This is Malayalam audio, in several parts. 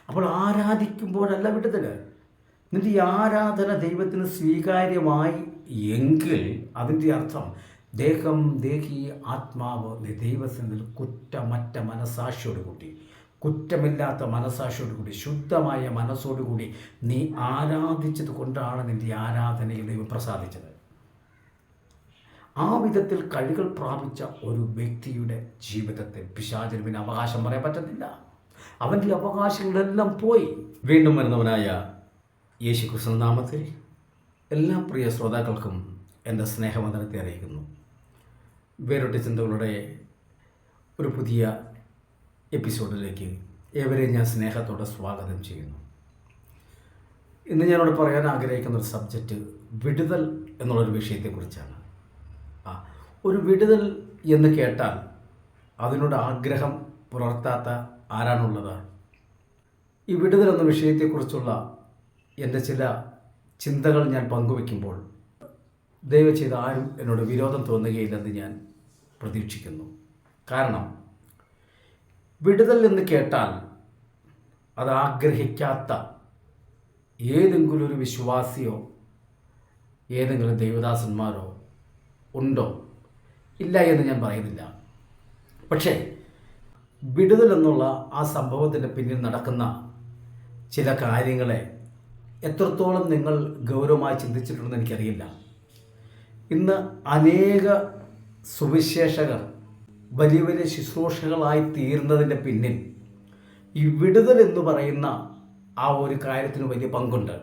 അപ്പോൾ ആരാധിക്കുമ്പോഴല്ല വിടുതൽ. എന്നിട്ട് ഈ ആരാധന ദൈവത്തിന് സ്വീകാര്യമായി എങ്കിൽ അതിൻ്റെ അർത്ഥം ദേഹം, ദേഹി, ആത്മാവ് ദൈവസന്നിധിയിൽ കുറ്റമറ്റ മനസാക്ഷിയോടുകൂടി, കുറ്റമില്ലാത്ത മനസാക്ഷിയോടുകൂടി, ശുദ്ധമായ മനസ്സോടുകൂടി നീ ആരാധിച്ചത് കൊണ്ടാണ് നിൻ്റെ ആരാധനയിൽ ദൈവം പ്രസാദിച്ചത്. ആ വിധത്തിൽ കഴികൾ പ്രാപിച്ച ഒരു വ്യക്തിയുടെ ജീവിതത്തെ പിശാചിന് പിന്നെ അവകാശം പറയാൻ പറ്റത്തില്ല. അവൻ്റെ അവകാശങ്ങളെല്ലാം പോയി. വീണ്ടും വരുന്നവനായ യേശുക്രിസ്തു നാമത്തിൽ എല്ലാ പ്രിയ ശ്രോതാക്കൾക്കും എൻ്റെ സ്നേഹവന്ദനത്തെ അറിയിക്കുന്നു. വേറിട്ട ചിന്തകളുടെ ഒരു പുതിയ എപ്പിസോഡിലേക്ക് ഏവരെയും ഞാൻ സ്നേഹത്തോടെ സ്വാഗതം ചെയ്യുന്നു. ഇന്ന് ഞാനിവിടെ പറയാൻ ആഗ്രഹിക്കുന്ന ഒരു സബ്ജക്റ്റ് വിടുതൽ എന്നുള്ളൊരു വിഷയത്തെക്കുറിച്ചാണ്. ഒരു വിടുതൽ എന്ന് കേട്ടാൽ അതിനോട് ആഗ്രഹം പുലർത്താത്ത ആരാണുള്ളത്? ഈ വിടുതൽ എന്ന വിഷയത്തെക്കുറിച്ചുള്ള എൻ്റെ ചില ചിന്തകൾ ഞാൻ പങ്കുവയ്ക്കുമ്പോൾ ദയവ് ചെയ്ത് ആരും എന്നോട് വിരോധം തോന്നുകയില്ലെന്ന് ഞാൻ പ്രതീക്ഷിക്കുന്നു. കാരണം വിടുതൽ എന്ന് കേട്ടാൽ അത് ആഗ്രഹിക്കാത്ത ഏതെങ്കിലും ഒരു വിശ്വാസിയോ ഏതെങ്കിലും ദൈവദാസന്മാരോ ഉണ്ടോ? ഇല്ല എന്ന് ഞാൻ പറയുന്നില്ല. പക്ഷേ വിടുതൽ എന്നുള്ള ആ സംഭവത്തിൻ്റെ പിന്നിൽ നടക്കുന്ന ചില കാര്യങ്ങളെ എത്രത്തോളം നിങ്ങൾ ഗൗരവമായി ചിന്തിച്ചിട്ടുണ്ടെന്ന് എനിക്കറിയില്ല. ഇന്ന് അനേക സുവിശേഷകർ വലിയ വലിയ ശുശ്രൂഷകളായി തീർന്നതിൻ്റെ പിന്നിൽ ഈ വിടുതൽ എന്ന് പറയുന്ന ആ ഒരു കാര്യത്തിന് വലിയ പങ്കുണ്ട്.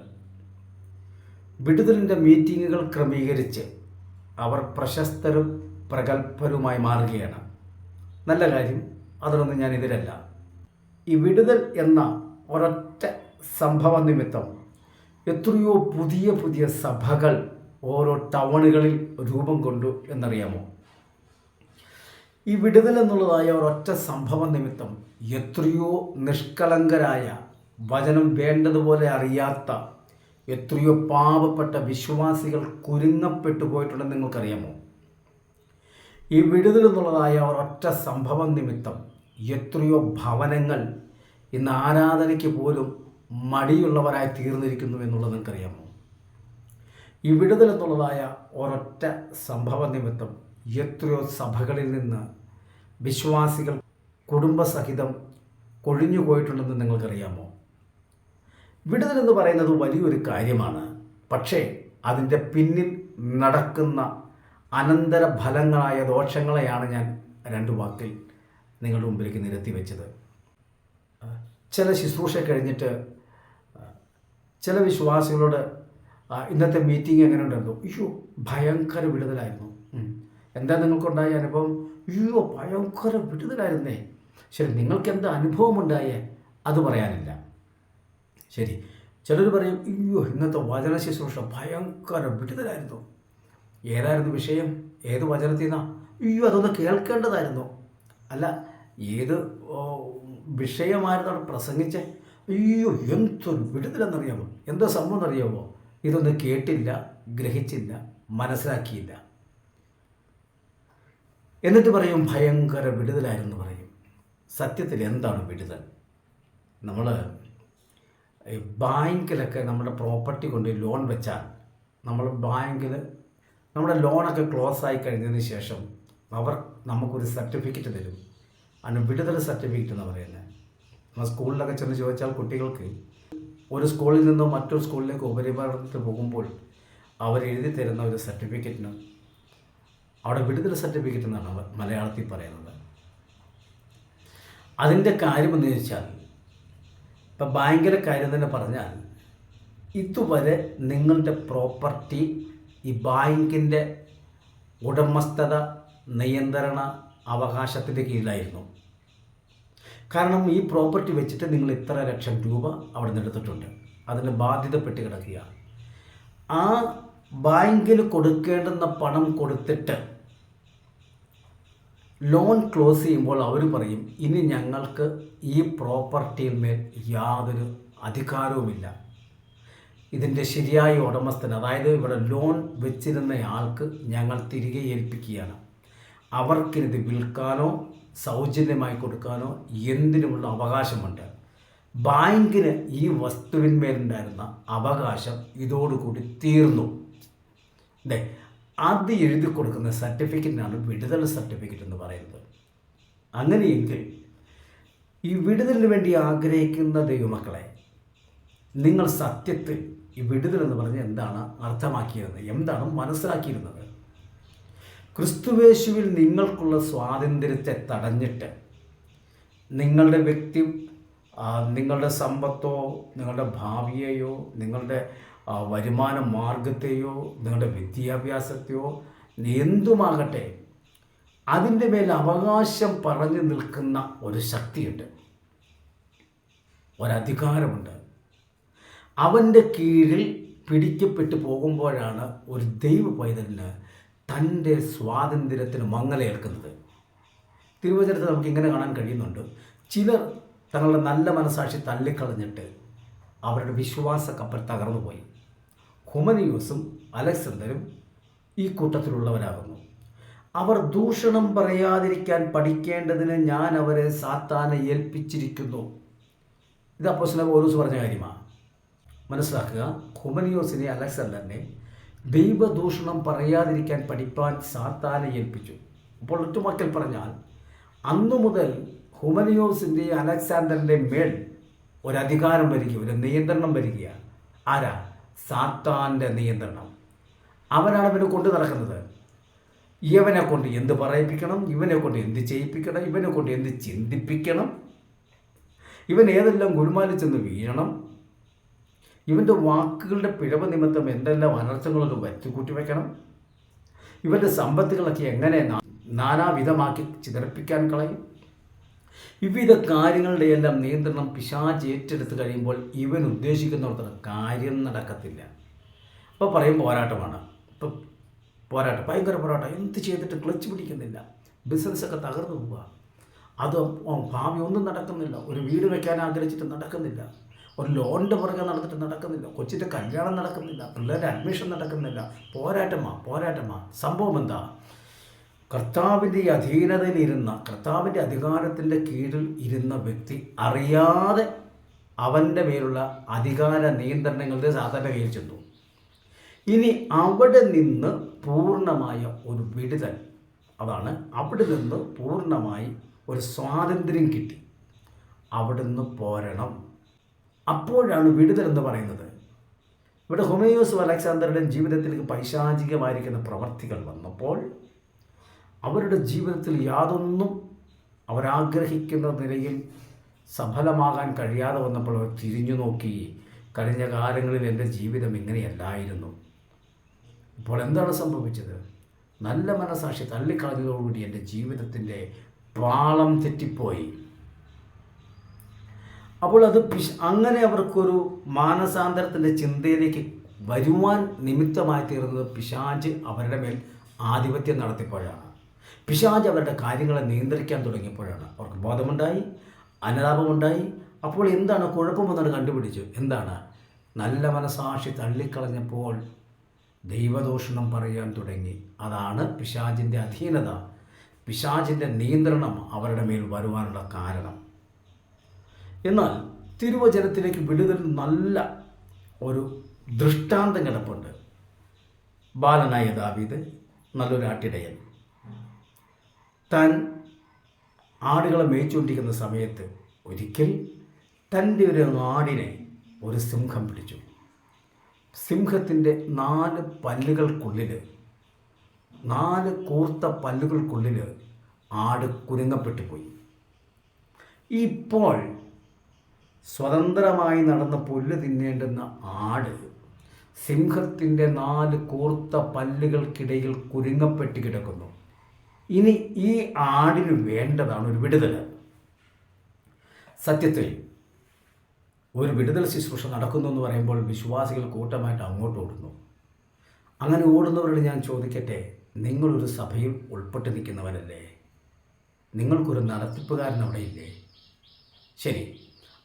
വിടുതലിൻ്റെ മീറ്റിങ്ങുകൾ ക്രമീകരിച്ച് അവർ പ്രശസ്തരും പ്രഗത്ഭരുമായി മാറുകയാണ്. നല്ല കാര്യം, അതിനൊന്നും ഞാൻ എതിരല്ല. ഈ വിടുതൽ എന്ന ഒരൊറ്റ സംഭവ നിമിത്തം എത്രയോ പുതിയ പുതിയ സഭകൾ ഓരോ ടൗണുകളിൽ രൂപം കൊണ്ടു എന്നറിയാമോ? ഈ വിടുതൽ എന്നുള്ളതായ ഒരൊറ്റ സംഭവ നിമിത്തം എത്രയോ നിഷ്കളങ്കരായ, വചനം വേണ്ടതുപോലെ അറിയാത്ത എത്രയോ പാവപ്പെട്ട വിശ്വാസികൾ കുരുങ്ങപ്പെട്ടു പോയിട്ടുണ്ടെന്ന് നിങ്ങൾക്കറിയാമോ? ഈ വിടുതൽ എന്നുള്ളതായ ഒരൊറ്റ സംഭവം നിമിത്തം എത്രയോ ഭവനങ്ങൾ ഇന്ന് ആരാധനയ്ക്ക് പോലും മടിയുള്ളവരായി തീർന്നിരിക്കുന്നു എന്നുള്ളത് നിങ്ങൾക്കറിയാമോ? ഈ വിടുതൽ എന്നുള്ളതായ ഒരൊറ്റ സംഭവ നിമിത്തം എത്രയോ സഭകളിൽ നിന്ന് വിശ്വാസികൾ കുടുംബസഹിതം കൊഴിഞ്ഞു പോയിട്ടുണ്ടെന്ന് നിങ്ങൾക്കറിയാമോ? വിടുതൽ എന്ന് പറയുന്നത് വലിയൊരു കാര്യമാണ്. പക്ഷേ അതിൻ്റെ പിന്നിൽ നടക്കുന്ന അനന്തര ഫലങ്ങളായ ദോഷങ്ങളെയാണ് ഞാൻ രണ്ട് വാക്കിൽ നിങ്ങളുടെ മുമ്പിലേക്ക് നിരത്തി വെച്ചത്. ചില ശുശ്രൂഷ കഴിഞ്ഞിട്ട് ചില വിശ്വാസികളോട് ഇന്നത്തെ മീറ്റിംഗ് എങ്ങനെ ഉണ്ടായിരുന്നു? അയ്യോ ഭയങ്കര വിടുതലായിരുന്നു. എന്താ നിങ്ങൾക്കുണ്ടായ അനുഭവം? അയ്യോ ഭയങ്കര വിടുതലായിരുന്നേ. ശരി, നിങ്ങൾക്ക് എന്താ അനുഭവം ഉണ്ടായേ? അത് പറയാനില്ല. ശരി, ചിലർ പറയും അയ്യോ ഇന്നത്തെ വചന ശുശ്രൂഷ ഭയങ്കര വിടുതലായിരുന്നു. ഏതായിരുന്നു വിഷയം? ഏത് വചനത്തിൽ നിന്നാ? അയ്യോ അതൊന്ന് കേൾക്കേണ്ടതായിരുന്നു. അല്ല, ഏത് വിഷയമായിരുന്നു അവിടെ പ്രസംഗിച്ചേ? അയ്യോ എന്തൊരു വിടുതലെന്നറിയാമോ? എന്താ സംഭവം എന്നറിയാമോ? ഇതൊന്നും കേട്ടില്ല, ഗ്രഹിച്ചില്ല, മനസ്സിലാക്കിയില്ല. എന്നിട്ട് പറയും ഭയങ്കര വിടുതലായിരുന്നു പറയും. സത്യത്തിൽ എന്താണ് വിടുതൽ? നമ്മൾ ബാങ്കിലൊക്കെ നമ്മുടെ പ്രോപ്പർട്ടി കൊണ്ട് ലോൺ വെച്ചാൽ നമ്മൾ ബാങ്കിൽ നമ്മുടെ ലോണൊക്കെ ക്ലോസ് ആയി കഴിഞ്ഞതിന് ശേഷം അവർ നമുക്കൊരു സർട്ടിഫിക്കറ്റ് തരും. അതിന് വിടുതൽ സർട്ടിഫിക്കറ്റ് എന്ന് പറയുന്നത്. നമ്മൾ സ്കൂളിലൊക്കെ ചെന്ന് ചോദിച്ചാൽ കുട്ടികൾക്ക് ഒരു സ്കൂളിൽ നിന്നോ മറ്റൊരു സ്കൂളിലേക്ക് ഉപരിപഠനത്തിന് പോകുമ്പോൾ അവരെഴുതി തരുന്ന ഒരു സർട്ടിഫിക്കറ്റിന് അവിടെ വിടുതൽ സർട്ടിഫിക്കറ്റ് എന്നാണ് മലയാളത്തിൽ പറയുന്നത്. അതിൻ്റെ കാര്യമെന്ന് ചോദിച്ചാൽ ഇപ്പം ബാങ്കിലെ കാര്യം തന്നെ പറഞ്ഞാൽ ഇതുവരെ നിങ്ങളുടെ പ്രോപ്പർട്ടി ഈ ബാങ്കിൻ്റെ ഉടമസ്ഥത നിയന്ത്രണ അവകാശത്തിൻ്റെ കീഴിലായിരുന്നു. കാരണം ഈ പ്രോപ്പർട്ടി വെച്ചിട്ട് നിങ്ങൾ ഇത്ര ലക്ഷം രൂപ അവിടെ നിന്ന് എടുത്തിട്ടുണ്ട്, അതിന് ബാധ്യതപ്പെട്ട് കിടക്കുക. ആ ബാങ്കിൽ കൊടുക്കേണ്ടുന്ന പണം കൊടുത്തിട്ട് ലോൺ ക്ലോസ് ചെയ്യുമ്പോൾ അവർ പറയും ഇനി ഞങ്ങൾക്ക് ഈ പ്രോപ്പർട്ടിയിന്മേൽ യാതൊരു അധികാരവുമില്ല. ഇതിൻ്റെ ശരിയായ ഉടമസ്ഥൻ, അതായത് ഇവിടെ ലോൺ വെച്ചിരുന്നയാൾക്ക് ഞങ്ങൾ തിരികെ ഏൽപ്പിക്കുകയാണ്. അവർക്കിത് വിൽക്കാനോ സൗജന്യമായി കൊടുക്കാനോ എന്തിനുമുള്ള അവകാശമുണ്ട്. ബാങ്കിന് ഈ വസ്തുവിന്മേലുണ്ടായിരുന്ന അവകാശം ഇതോടുകൂടി തീർന്നു. അതെ, അത് എഴുതി കൊടുക്കുന്ന സർട്ടിഫിക്കറ്റിനാണ് വിടുതൽ സർട്ടിഫിക്കറ്റ് എന്ന് പറയുന്നത്. അങ്ങനെയെങ്കിൽ ഈ വിടുതലിന് വേണ്ടി ആഗ്രഹിക്കുന്ന ദൈവമക്കളെ, നിങ്ങൾ സത്യത്തിൽ ഈ വിടുതൽ എന്ന് പറഞ്ഞാൽ എന്താണ് അർത്ഥമാക്കിയിരുന്നത്, എന്താണ് മനസ്സിലാക്കിയിരുന്നത്? ക്രിസ്തുവേശുവിൽ നിങ്ങൾക്കുള്ള സ്വാതന്ത്ര്യത്തെ തടഞ്ഞിട്ട് നിങ്ങളുടെ വ്യക്തി, നിങ്ങളുടെ സമ്പത്തോ, നിങ്ങളുടെ ഭാവിയെയോ, നിങ്ങളുടെ വരുമാന മാർഗത്തെയോ, നിങ്ങളുടെ വിദ്യാഭ്യാസത്തെയോ, എന്തുമാകട്ടെ, അതിൻ്റെ മേൽ അവകാശം പറഞ്ഞു നിൽക്കുന്ന ഒരു ശക്തിയുണ്ട്, ഒരധികാരമുണ്ട്. അവൻ്റെ കീഴിൽ പിടിക്കപ്പെട്ടു പോകുമ്പോഴാണ് ഒരു ദൈവ പൈതലിന് തൻ്റെ സ്വാതന്ത്ര്യത്തിന് മങ്ങലേൽക്കുന്നത്. തിരുവചനത്തിൽ നമുക്ക് ഇങ്ങനെ കാണാൻ കഴിയുന്നുണ്ട്. ചിലർ തങ്ങളുടെ നല്ല മനസാക്ഷി തള്ളിക്കളഞ്ഞിട്ട് അവരുടെ വിശ്വാസ കപ്പൽ തകർന്നുപോയി. ഹുമനിയോസും അലക്സാണ്ടറും ഈ കൂട്ടത്തിലുള്ളവരാകുന്നു. അവർ ദൂഷണം പറയാതിരിക്കാൻ പഠിക്കേണ്ടതിന് ഞാൻ അവരെ സാത്താനെ ഏൽപ്പിച്ചിരിക്കുന്നു. ഇത് അപ്പോസ്തലനായ പൗലോസ് പറഞ്ഞ കാര്യമാണ്. മനസ്സിലാക്കുക, ഹുമനിയോസിനെ അലക്സാണ്ടറിനെ ദൈവദൂഷണം പറയാതിരിക്കാൻ പഠിപ്പാൻ സാത്താനെ ഏൽപ്പിച്ചു. അപ്പോൾ ഒറ്റുമക്കൽ പറഞ്ഞാൽ അന്നു മുതൽ ഹുമനിയോസിൻ്റെ അലക്സാണ്ടറിൻ്റെ മേൽ ഒരധികാരം വരിക, ഒരു നിയന്ത്രണം വരികയാണ്. ആരാ? സാത്താൻ്റെ നിയന്ത്രണം. അവനാണ് ഇവനെ കൊണ്ട് നടക്കുന്നത്. ഇവനെ കൊണ്ട് എന്ത് പറയിപ്പിക്കണം, ഇവനെ കൊണ്ട് എന്ത് ചെയ്യിപ്പിക്കണം, ഇവനെ കൊണ്ട് എന്ത് ചിന്തിപ്പിക്കണം, ഇവൻ ഏതെല്ലാം ഗുരുമാലിൽ ചെന്ന് വീഴണം, ഇവൻ്റെ വാക്കുകളുടെ പിഴവ് നിമിത്തം എന്തെല്ലാം അനർത്ഥങ്ങളൊക്കെ വരുത്തിക്കൂട്ടി വയ്ക്കണം, ഇവൻ്റെ സമ്പത്തുകളൊക്കെ എങ്ങനെ നാനാവിധമാക്കി ചിതറിപ്പിക്കാൻ കളയും. വിവിധ കാര്യങ്ങളുടെ എല്ലാം നിയന്ത്രണം പിശാച് ഏറ്റെടുത്ത് കഴിയുമ്പോൾ ഇവൻ ഉദ്ദേശിക്കുന്നിടത്തോളം കാര്യം നടക്കത്തില്ല. അപ്പോൾ പറയും പോരാട്ടമാണ്. ഇപ്പം പോരാട്ടം, ഭയങ്കര പോരാട്ടം. എന്ത് ചെയ്തിട്ട് ക്ലച്ച് പിടിക്കുന്നില്ല, ബിസിനസ്സൊക്കെ തകർന്നു പോവുക, അത് ഭാവി ഒന്നും നടക്കുന്നില്ല, ഒരു വീട് വയ്ക്കാൻ ആഗ്രഹിച്ചിട്ട് നടക്കുന്നില്ല, ഒരു ലോണിൻ്റെ പുറകെ നടന്നിട്ട് നടക്കുന്നില്ല, കൊച്ചിൻ്റെ കല്യാണം നടക്കുന്നില്ല, പിള്ളേരുടെ അഡ്മിഷൻ നടക്കുന്നില്ല. പോരാട്ടമാ. സംഭവം എന്താ? കർത്താവിൻ്റെ അധീനതയിലിരുന്ന, കർത്താവിൻ്റെ അധികാരത്തിൻ്റെ കീഴിൽ ഇരുന്ന വ്യക്തി അറിയാതെ അവൻ്റെ മേലുള്ള അധികാര നിയന്ത്രണങ്ങളുടെ സാധാരണ കയ്യിൽ ചെന്നു. ഇനി അവിടെ നിന്ന് പൂർണ്ണമായ ഒരു വിടുതൽ, അതാണ് അവിടെ നിന്ന് പൂർണ്ണമായി ഒരു സ്വാതന്ത്ര്യം കിട്ടി. അവിടുന്ന് പോരണം. അപ്പോഴാണ് വിടുതൽ എന്ന് പറയുന്നത്. ഇവിടെ ഹുമനിയോസും അലക്സാണ്ടറുടെയും ജീവിതത്തിലേക്ക് പൈശാചികമായിരിക്കുന്ന പ്രവർത്തികൾ വന്നപ്പോൾ അവരുടെ ജീവിതത്തിൽ യാതൊന്നും അവരാഗ്രഹിക്കുന്ന നിലയിൽ സഫലമാകാൻ കഴിയാതെ വന്നപ്പോൾ അവർ തിരിഞ്ഞു നോക്കി, കഴിഞ്ഞ കാലങ്ങളിൽ എൻ്റെ ജീവിതം ഇങ്ങനെയല്ലായിരുന്നു, ഇപ്പോൾ എന്താണ് സംഭവിച്ചത്? നല്ല മനസാക്ഷി തള്ളിക്കളഞ്ഞതോടുകൂടി എൻ്റെ ജീവിതത്തിൻ്റെ പാളം തെറ്റിപ്പോയി. അപ്പോൾ അത് അങ്ങനെ അവർക്കൊരു മാനസാന്തരത്തിൻ്റെ ചിന്തയിലേക്ക് വരുവാൻ നിമിത്തമായി തീർന്നത് പിശാച് അവരുടെ മേൽ ആധിപത്യം നടത്തിയപ്പോഴാണ്. പിശാച് അവരുടെ കാര്യങ്ങളെ നിയന്ത്രിക്കാൻ തുടങ്ങിയപ്പോഴാണ് അവർക്ക് ബോധമുണ്ടായി, അനുതാപമുണ്ടായി. അപ്പോൾ എന്താണ് കുഴപ്പമെന്നാണ് കണ്ടുപിടിച്ചു. എന്താണ്? നല്ല മനസാക്ഷി തള്ളിക്കളഞ്ഞപ്പോൾ ദൈവദൂഷണം പറയാൻ തുടങ്ങി. അതാണ് പിശാചിൻ്റെ അധീനത, പിശാചിൻ്റെ നിയന്ത്രണം അവരുടെ മേൽ വരുവാനുള്ള കാരണം. എന്നാൽ തിരുവചനത്തിലേക്ക് വിടുതൽ നല്ല ഒരു ദൃഷ്ടാന്തം കിടപ്പുണ്ട്. ബാലനായ ദാവീദ് നല്ലൊരു ആട്ടിടയൻ. താൻ ആടുകളെ മേയിച്ചുകൊണ്ടിരിക്കുന്ന സമയത്ത് ഒരിക്കൽ തൻ്റെ ഒരു ആടിനെ ഒരു സിംഹം പിടിച്ചു. സിംഹത്തിൻ്റെ 4 പല്ലുകൾക്കുള്ളിൽ, 4 കൂർത്ത പല്ലുകൾക്കുള്ളിൽ ആട് കുരുങ്ങപ്പെട്ടു പോയി. ഇപ്പോൾ സ്വതന്ത്രമായി നടന്ന പുല്ല് തിന്നേണ്ടുന്ന ആട് സിംഹത്തിൻ്റെ 4 കൂർത്ത പല്ലുകൾക്കിടയിൽ കുരുങ്ങപ്പെട്ട് കിടക്കുന്നു. ഇനി ഈ ആടിന് വേണ്ടതാണ് ഒരു വിടുതൽ. സത്യത്തിൽ ഒരു വിടുതൽ ശുശ്രൂഷ നടക്കുന്നു എന്ന് പറയുമ്പോൾ വിശ്വാസികൾ കൂട്ടമായിട്ട് അങ്ങോട്ട് ഓടുന്നു. അങ്ങനെ ഓടുന്നവരോട് ഞാൻ ചോദിക്കട്ടെ, നിങ്ങളൊരു സഭയിൽ ഉൾപ്പെട്ട് നിൽക്കുന്നവരല്ലേ? നിങ്ങൾക്കൊരു നടത്തിപ്പുകാരൻ അവിടെ ഇല്ലേ? ശരി,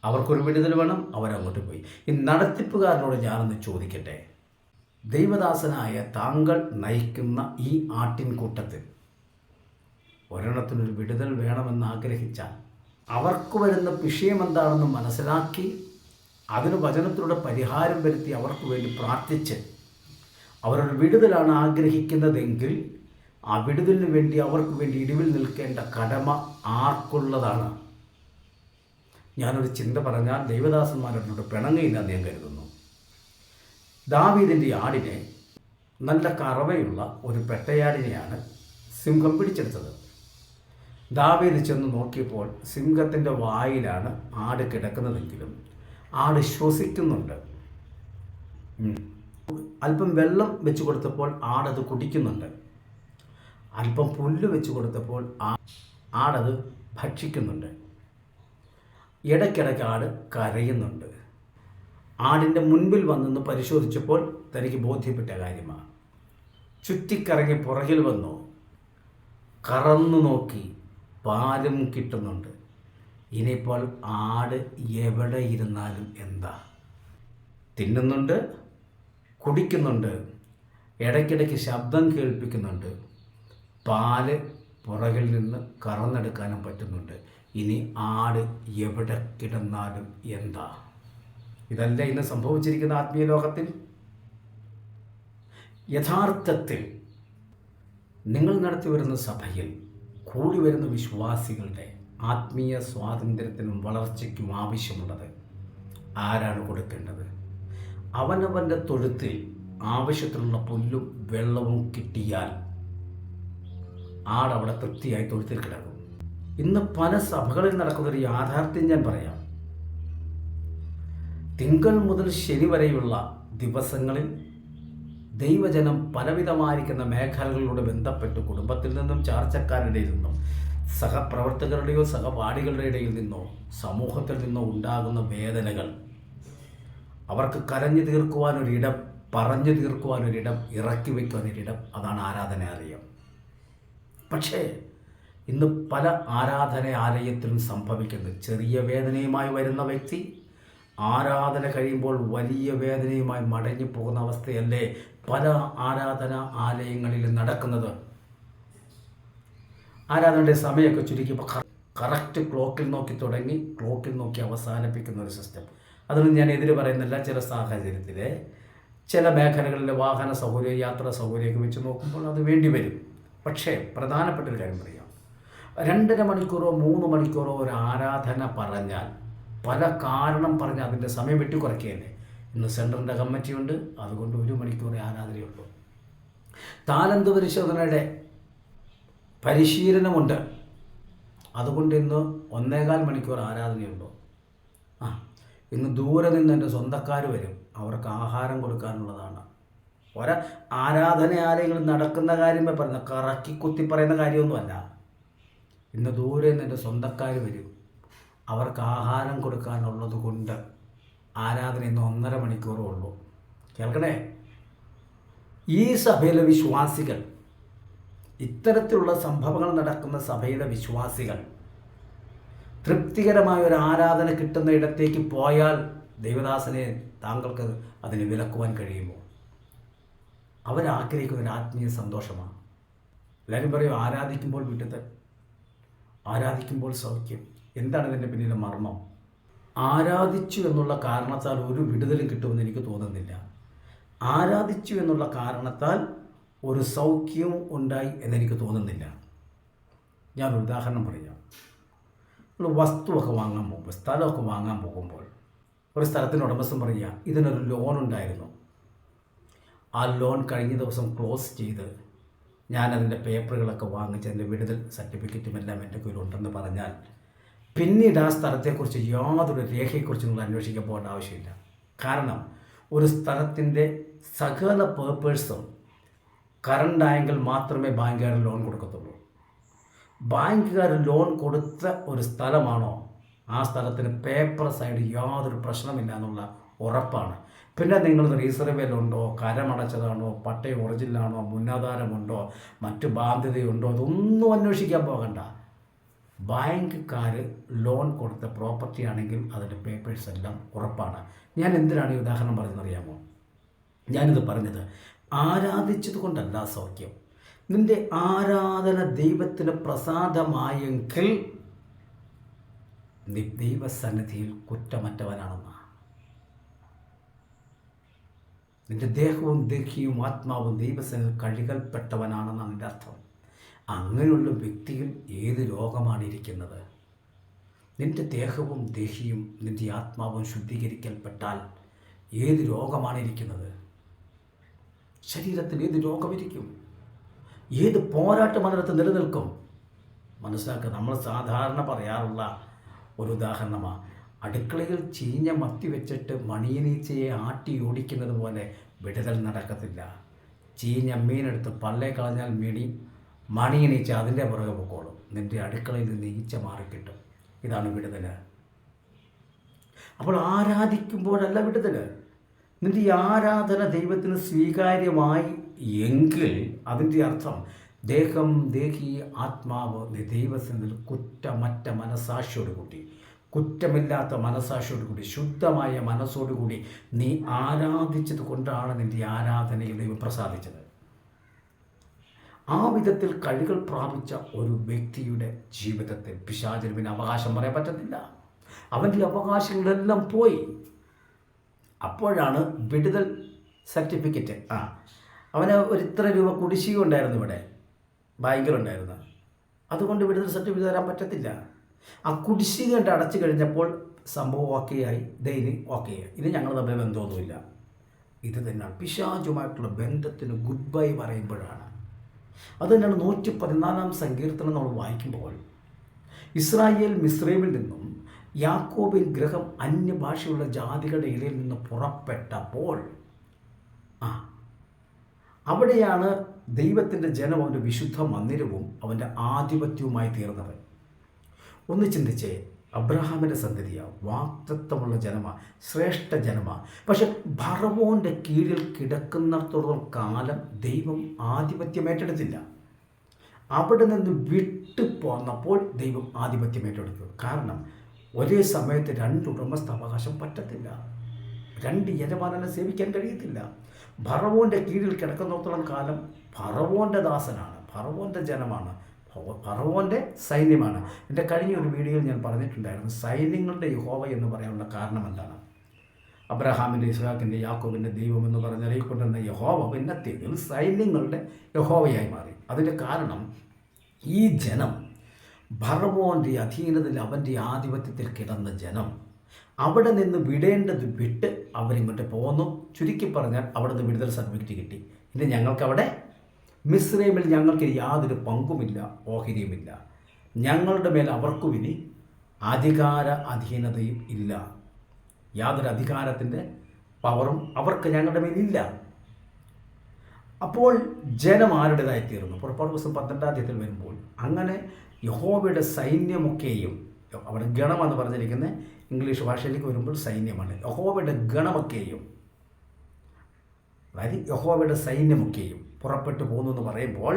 അവർക്കൊരു വിടുതൽ വേണം, അവരങ്ങോട്ട് പോയി. ഈ നടത്തിപ്പുകാരനോട് ഞാനൊന്ന് ചോദിക്കട്ടെ, ദൈവദാസനായ താങ്കൾ നയിക്കുന്ന ഈ ആട്ടിൻകൂട്ടത്തിൽ ഒരെണ്ണത്തിനൊരു വിടുതൽ വേണമെന്ന് ആഗ്രഹിച്ചാൽ അവർക്ക് വരുന്ന വിഷയം എന്താണെന്ന് മനസ്സിലാക്കി അതിന് വചനത്തിലൂടെ പരിഹാരം വരുത്തി അവർക്ക് വേണ്ടി പ്രാർത്ഥിച്ച് അവരുടെ വിടുതലാണ് ആഗ്രഹിക്കുന്നതെങ്കിൽ ആ വിടുതലിന് വേണ്ടി അവർക്ക് വേണ്ടി ഇടിവിൽ നിൽക്കേണ്ട കടമ ആർക്കുള്ളതാണ്? ഞാനൊരു ചിന്ത പറഞ്ഞാൽ ദൈവദാസന്മാരോട് പിണങ്ങയില്ലെന്ന് ഞാൻ കരുതുന്നു. ദാവീദിൻ്റെ ആടിനെ, നല്ല കറവയുള്ള ഒരു പെട്ടയാടിനെയാണ് സിംഹം പിടിച്ചെടുത്തത്. ദാവീദ് ചെന്ന് നോക്കിയപ്പോൾ സിംഹത്തിൻ്റെ വായിലാണ് ആട് കിടക്കുന്നതെങ്കിലും ആട് ശ്വസിക്കുന്നുണ്ട്. അല്പം വെള്ളം വെച്ച് കൊടുത്തപ്പോൾ ആടത് കുടിക്കുന്നുണ്ട്. അല്പം പുല്ല് വെച്ച് കൊടുത്തപ്പോൾ ആടത് ഭക്ഷിക്കുന്നുണ്ട്. ഇടയ്ക്കിടയ്ക്ക് ആട് കരയുന്നുണ്ട്. ആടിൻ്റെ മുൻപിൽ വന്നെന്ന് പരിശോധിച്ചപ്പോൾ തനിക്ക് ബോധ്യപ്പെട്ട കാര്യമാണ്. ചുറ്റിക്കറങ്ങി പുറകിൽ വന്നു, കറന്നു നോക്കി, പാലും കിട്ടുന്നുണ്ട്. ഇനിയിപ്പോൾ ആട് എവിടെ ഇരുന്നാലും എന്താ? തിന്നുന്നുണ്ട്, കുടിക്കുന്നുണ്ട്, ഇടയ്ക്കിടയ്ക്ക് ശബ്ദം കേൾപ്പിക്കുന്നുണ്ട്, പാല് പുറകിൽ നിന്ന് കറന്നെടുക്കാനും പറ്റുന്നുണ്ട്. ഇനി ആട് എവിടെ കിടന്നാലും എന്താ? ഇതല്ല ഇന്ന് സംഭവിച്ചിരിക്കുന്ന ആത്മീയ ലോകത്തിൽ. യഥാർത്ഥത്തിൽ നിങ്ങൾ നടത്തി വരുന്ന സഭയിൽ കൂടി വരുന്ന വിശ്വാസികളുടെ ആത്മീയ സ്വാതന്ത്ര്യത്തിനും വളർച്ചയ്ക്കും ആവശ്യമുള്ളത് ആരാണ് കൊടുക്കേണ്ടത്? അവനവൻ്റെ തൊഴുത്തിൽ ആവശ്യത്തിനുള്ള പുല്ലും വെള്ളവും കിട്ടിയാൽ ആടവിടെ തൃപ്തിയായി തൊഴുത്തിൽ കിടക്കും. ഇന്ന് പല സഭകളിൽ നടക്കുന്നൊരു യാഥാർത്ഥ്യം ഞാൻ പറയാം. തിങ്കൾ മുതൽ ശനി വരെയുള്ള ദിവസങ്ങളിൽ ദൈവജനം പലവിധമായിരിക്കുന്ന മേഖലകളിലൂടെ ബന്ധപ്പെട്ട് കുടുംബത്തിൽ നിന്നും ചാർച്ചക്കാരുടെ നിന്നും സഹപ്രവർത്തകരുടെയോ സഹപാഠികളുടെ ഇടയിൽ നിന്നോ സമൂഹത്തിൽ നിന്നോ ഉണ്ടാകുന്ന വേദനകൾ അവർക്ക് കരഞ്ഞു തീർക്കുവാനൊരിടം, പറഞ്ഞു തീർക്കുവാനൊരിടം, ഇറക്കി വയ്ക്കുവാനൊരിടം, അതാണ് ആരാധനാലയം. പക്ഷേ ഇന്ന് പല ആരാധനാലയത്തിലും സംഭവിക്കുന്നത്, ചെറിയ വേദനയുമായി വരുന്ന വ്യക്തി ആരാധന കഴിയുമ്പോൾ വലിയ വേദനയുമായി മടങ്ങി പോകുന്ന അവസ്ഥയല്ലേ പല ആരാധനാ ആലയങ്ങളിലും നടക്കുന്നത്. ആരാധനയുടെ സമയമൊക്കെ ചുരുക്കിയപ്പോൾ കറക്റ്റ് ക്ലോക്കിൽ നോക്കി തുടങ്ങി ക്ലോക്കിൽ നോക്കി അവസാനിപ്പിക്കുന്ന ഒരു സിസ്റ്റം. അതൊന്നും ഞാൻ എതിര് പറയുന്നില്ല. ചില സാഹചര്യത്തിൽ ചില മേഖലകളിലെ വാഹന സൗകര്യം, യാത്രാ സൗകര്യമൊക്കെ വെച്ച് നോക്കുമ്പോൾ അത് വേണ്ടി വരും. പക്ഷേ പ്രധാനപ്പെട്ടൊരു കാര്യം പറയാം, 2.5 മണിക്കൂറോ 3 മണിക്കൂറോ ഒരു ആരാധന പറഞ്ഞാൽ പല കാരണം പറഞ്ഞ് അതിൻ്റെ സമയം വെട്ടിക്കുറയ്ക്കുകയല്ലേ. ഇന്ന് സെൻറ്ററിൻ്റെ കമ്മിറ്റിയുണ്ട്, അതുകൊണ്ട് 1 മണിക്കൂറേ ആരാധനയുള്ളൂ. താലന്ത് പരിശോധനയുടെ പരിശീലനമുണ്ട്, അതുകൊണ്ട് ഇന്ന് 1.25 മണിക്കൂർ ആരാധനയുള്ളൂ. ഇന്ന് ദൂരെ നിന്ന് എൻ്റെ സ്വന്തക്കാർ വരും, അവർക്ക് ആഹാരം കൊടുക്കാനുള്ളതാണ്. ആരാധനാലയങ്ങളിൽ നടക്കുന്ന കാര്യമേ പറയുന്ന, കറക്കി കുത്തി പറയുന്ന കാര്യമൊന്നുമല്ല. ഇന്ന് ദൂരെ നിന്ന് എൻ്റെ സ്വന്തക്കാർ വരും, അവർക്ക് ആഹാരം കൊടുക്കാനുള്ളത് കൊണ്ട് ആരാധന ഇന്ന് 1.5 മണിക്കൂറേ ഉള്ളൂ. കേൾക്കണേ, ഈ സഭയിലെ വിശ്വാസികൾ, ഇത്തരത്തിലുള്ള സംഭവങ്ങൾ നടക്കുന്ന സഭയിലെ വിശ്വാസികൾ തൃപ്തികരമായ ഒരു ആരാധന കിട്ടുന്ന ഇടത്തേക്ക് പോയാൽ ദൈവദാസനെ താങ്കൾക്ക് അതിന് വിലക്കുവാൻ കഴിയുമോ? അവരാഗ്രഹിക്കുന്ന ഒരു ആത്മീയ സന്തോഷമാണ്. എല്ലാവരും പറയും ആരാധിക്കുമ്പോൾ വിടുതൽ, ആരാധിക്കുമ്പോൾ സൗഖ്യം. എന്താണ് ഇതിൻ്റെ പിന്നിലെ മർമ്മം? ആരാധിച്ചു എന്നുള്ള കാരണത്താൽ ഒരു വിടുതലും കിട്ടുമെന്ന് എനിക്ക് തോന്നുന്നില്ല. ആരാധിച്ചു എന്നുള്ള കാരണത്താൽ ഒരു സൗഖ്യവും ഉണ്ടായി എന്നെനിക്ക് തോന്നുന്നില്ല. ഞാനൊരു ഉദാഹരണം പറയാം. നമ്മൾ വസ്തുവൊക്കെ വാങ്ങാൻ പോകുമ്പോൾ, സ്ഥലമൊക്കെ വാങ്ങാൻ പോകുമ്പോൾ ഒരു സ്ഥലത്തിന് ഉടമസ്ഥൻ പറയുക, ഇതിനൊരു ലോൺ ഉണ്ടായിരുന്നു, ആ ലോൺ കഴിഞ്ഞ ദിവസം ക്ലോസ് ചെയ്ത് ഞാനതിൻ്റെ പേപ്പറുകളൊക്കെ വാങ്ങിച്ച് അതിൻ്റെ വിടുതൽ സർട്ടിഫിക്കറ്റും എല്ലാം എൻ്റെ കയ്യിലുണ്ടെന്ന് പറഞ്ഞാൽ പിന്നീട് ആ സ്ഥലത്തെക്കുറിച്ച് യാതൊരു രേഖയെക്കുറിച്ച് നിങ്ങൾ അന്വേഷിക്കാൻ പോകേണ്ട ആവശ്യമില്ല. കാരണം ഒരു സ്ഥലത്തിൻ്റെ സകല പേപ്പേഴ്സും കറണ്ടായെങ്കിൽ മാത്രമേ ബാങ്കുകാർ ലോൺ കൊടുക്കത്തുള്ളൂ. ബാങ്കുകാർ ലോൺ കൊടുത്ത ഒരു സ്ഥലമാണോ ആ സ്ഥലത്തിന് പേപ്പർ സൈഡ് യാതൊരു പ്രശ്നമില്ല എന്നുള്ള ഉറപ്പാണ്. പിന്നെ നിങ്ങൾ റീസർവേലുണ്ടോ, കരമടച്ചതാണോ, പട്ടയം ഒറിജിനലാണോ, മുന്നാധാരമുണ്ടോ, മറ്റു ബാധ്യതയുണ്ടോ, അതൊന്നും അന്വേഷിക്കാൻ പോകണ്ട. ബാങ്കുകാർ ലോൺ കൊടുത്ത പ്രോപ്പർട്ടി ആണെങ്കിൽ അതിൻ്റെ പേപ്പേഴ്സ് എല്ലാം ഉറപ്പാണ്. ഞാൻ എന്തിനാണ് ഈ ഉദാഹരണം പറഞ്ഞതെന്നറിയാമോ? ഞാനിത് പറഞ്ഞത് ആരാധിച്ചത് കൊണ്ടല്ല സൗഖ്യം. നിൻ്റെ ആരാധന ദൈവത്തിന് പ്രസാദമായെങ്കിൽ നീ ദൈവസന്നിധിയിൽ കുറ്റമറ്റവനാണെന്ന്. നിന്റെ ദേഹവും ദേഹിയും ആത്മാവും ദൈവസന്നിധിയിൽ കഴുകൽപ്പെട്ടവനാണെന്നാണ് എൻ്റെ അർത്ഥം. അങ്ങനെയുള്ള വ്യക്തിയിൽ ഏത് രോഗമാണ് ഇരിക്കുന്നത്? നിന്റെ ദേഹവും ദേഹിയും നിന്റെ ആത്മാവും ശുദ്ധീകരിക്കൽപ്പെട്ടാൽ ഏത് രോഗമാണ് ഇരിക്കുന്നത്? ശരീരത്തിൽ ഏത് രോഗമിരിക്കും? ഏത് പോരാട്ടം അതിനകത്ത് നിലനിൽക്കും? മനസ്സിലാക്കുക. നമ്മൾ സാധാരണ പറയാറുള്ള ഒരു ഉദാഹരണമാണ്, അടുക്കളയിൽ ചീഞ്ഞ മത്തി വെച്ചിട്ട് മണിയനീച്ചയെ ആട്ടി ഓടിക്കുന്നത് പോലെ വിടുതൽ നടക്കത്തില്ല. ചീഞ്ഞ മീനെടുത്ത് പള്ളേ കളഞ്ഞാൽ മണിയനീച്ച അതിൻ്റെ പുറകെ പൊക്കോളും. നിൻ്റെ അടുക്കളയിൽ നിന്ന് ഈച്ച മാറിക്കിട്ടും. ഇതാണ് വിടുതൽ. അപ്പോൾ ആരാധിക്കുമ്പോഴല്ല വിടുതൽ. നിൻ്റെ ഈ ആരാധന ദൈവത്തിന് സ്വീകാര്യമായി എങ്കിൽ അതിൻ്റെ അർത്ഥം ദേഹം ദേഹി ആത്മാവ് ദൈവസന്നിധിയിൽ കുറ്റമറ്റ മനസാക്ഷിയോടുകൂടി, കുറ്റമില്ലാത്ത മനസാക്ഷിയോടുകൂടി, ശുദ്ധമായ മനസ്സോടുകൂടി നീ ആരാധിച്ചത് കൊണ്ടാണ് നിൻ്റെ ആരാധനയിൽ ദൈവം പ്രസാദിച്ചത്. ആ വിധത്തിൽ കഴികൾ പ്രാപിച്ച ഒരു വ്യക്തിയുടെ ജീവിതത്തിൽ പിശാചിന് പിന്നെ അവകാശം പറയാൻ പറ്റത്തില്ല. അവൻ്റെ അവകാശങ്ങളെല്ലാം പോയി. അപ്പോഴാണ് വിടുതൽ സർട്ടിഫിക്കറ്റ്. അവന് ഒരു ഇത്ര രൂപ കുടിശ്ശിക ഉണ്ടായിരുന്നു, ഇവിടെ ബാങ്കിലുണ്ടായിരുന്നു. അതുകൊണ്ട് വിടുതൽ സർട്ടിഫിക്കറ്റ് തരാൻ പറ്റത്തില്ല. ആ കുടിശ്ശിക കണ്ട് അടച്ചു കഴിഞ്ഞപ്പോൾ സംഭവം ഓക്കെയായി, ദൈനി ഓക്കെയായി. ഇത് ഞങ്ങൾ തമ്മിൽ ബന്ധമൊന്നുമില്ല. ഇത് തന്നെയാണ് പിശാചുമായിട്ടുള്ള ബന്ധത്തിന് ഗുഡ് ബൈ പറയുമ്പോഴാണ്. അത് തന്നെയാണ് 114 സങ്കീർത്തനം നമ്മൾ വായിക്കുമ്പോൾ, ഇസ്രായേൽ മിസ്രൈമിൽ നിന്നും യാക്കോബിൻ ഗൃഹം അന്യഭാഷയുള്ള ജാതികളുടെ ഇടയിൽ നിന്ന് പുറപ്പെട്ടപ്പോൾ അവിടെയാണ് ദൈവത്തിൻ്റെ ജനം അവൻ്റെ വിശുദ്ധ മന്ദിരവും അവൻ്റെ ആധിപത്യവുമായി തീർന്നത്. ഒന്ന് ചിന്തിച്ചേ, അബ്രഹാമിൻ്റെ സന്തതിയാണ്, വാഗ്ദത്തമുള്ള ജനമാണ്, ശ്രേഷ്ഠ ജനമാണ്. പക്ഷെ ഫറവോൻ്റെ കീഴിൽ കിടക്കുന്നിടത്തോളം കാലം ദൈവം ആധിപത്യം ഏറ്റെടുത്തില്ല. അവിടെ നിന്ന് വിട്ടു പോന്നപ്പോൾ ദൈവം ആധിപത്യം ഏറ്റെടുത്തു. കാരണം ഒരേ സമയത്ത് 2 ഉടമസ്ഥാവകാശം പറ്റത്തില്ല. 2 യജമാനനെ സേവിക്കാൻ കഴിയത്തില്ല. ഫറവോൻ്റെ കീഴിൽ കിടക്കുന്നിടത്തോളം കാലം ഫറവോൻ്റെ ദാസനാണ്, ഫറവോൻ്റെ ജനമാണ്, ഫറവോൻ്റെ സൈന്യമാണ്. എൻ്റെ കഴിഞ്ഞ ഒരു വീഡിയോയിൽ ഞാൻ പറഞ്ഞിട്ടുണ്ടായിരുന്നു, സൈന്യങ്ങളുടെ യഹോവ എന്ന് പറയാനുള്ള കാരണം എന്താണ്? അബ്രഹാമിൻ്റെ, ഇസ്ഹാക്കിൻ്റെ, യാക്കോബിൻ്റെ ദൈവം എന്ന് പറഞ്ഞ് അറിയിക്കൊണ്ടിരുന്ന യഹോവ പിന്നത്തേതിൽ സൈന്യങ്ങളുടെ യഹോവയായി മാറി. അതിൻ്റെ കാരണം ഈ ജനം ഫറവോൻ്റെ അധീനതയിൽ, അവൻ്റെ ആധിപത്യത്തിൽ കിടന്ന ജനം അവിടെ നിന്ന് വിടേണ്ടത് വിട്ട് അവരിങ്ങോട്ട് പോന്നു. ചുരുക്കി പറഞ്ഞാൽ അവിടെ നിന്ന് വിടുതൽ സർട്ടിഫിക്കറ്റ് കിട്ടി. ഇനി ഞങ്ങൾക്കവിടെ മിസ്രൈമിൽ ഞങ്ങൾക്ക് യാതൊരു പങ്കുമില്ല, ഓഹരിയുമില്ല. ഞങ്ങളുടെ മേൽ അവർക്കും ഇനി അധീനതയും ഇല്ല. യാതൊരു അധികാരത്തിൻ്റെ പവറും അവർക്ക് ഞങ്ങളുടെ മേലില്ല. അപ്പോൾ ജനം ആരുടേതായിത്തീർന്നു? പുറപ്പാട് പുസ്തകം 12-ാം അധ്യായത്തിൽ വരുമ്പോൾ അങ്ങനെ യഹോവയുടെ സൈന്യമൊക്കെയും, അവിടെ ഗണമെന്ന് പറഞ്ഞിരിക്കുന്നത് ഇംഗ്ലീഷ് ഭാഷയിലേക്ക് വരുമ്പോൾ സൈന്യമാണ്. യഹോവയുടെ ഗണമൊക്കെയും, അതായത് യഹോവയുടെ സൈന്യമൊക്കെയും പുറപ്പെട്ടു പോകുന്നു എന്ന് പറയുമ്പോൾ,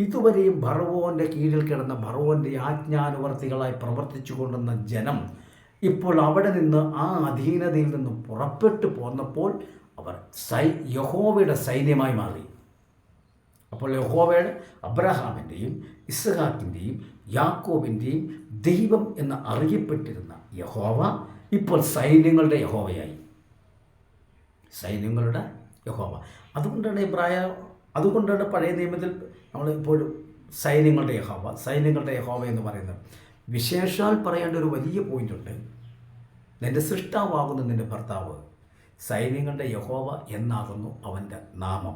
ഇതുവരെയും ഫറവോൻ്റെ കീഴിൽ കിടന്ന ഫറവോൻ്റെ ആജ്ഞാനുവർത്തികളായി പ്രവർത്തിച്ചു കൊണ്ടുവന്ന ജനം ഇപ്പോൾ അവിടെ നിന്ന് ആ അധീനതയിൽ നിന്ന് പുറപ്പെട്ടു പോന്നപ്പോൾ അവർ യഹോവയുടെ സൈന്യമായി മാറി. അപ്പോൾ യഹോവയുടെ, അബ്രഹാമിൻ്റെയും ഇസ്ഹാക്കിൻ്റെയും യാക്കോബിൻ്റെയും ദൈവം എന്ന് അറിയപ്പെട്ടിരുന്ന യഹോവ ഇപ്പോൾ സൈന്യങ്ങളുടെ യഹോവയായി. സൈന്യങ്ങളുടെ യഹോവ. അതുകൊണ്ടാണ് പഴയ നിയമത്തിൽ നമ്മൾ ഇപ്പോഴും സൈന്യങ്ങളുടെ യഹോവ എന്ന് പറയുന്നത്. വിശേഷാൽ പറയേണ്ട ഒരു വലിയ പോയിൻ്റുണ്ട്. നിൻ്റെ സൃഷ്ടാവാകുന്ന നിൻ്റെ ഭർത്താവ് സൈന്യങ്ങളുടെ യഹോവ എന്നാകുന്നു അവൻ്റെ നാമം.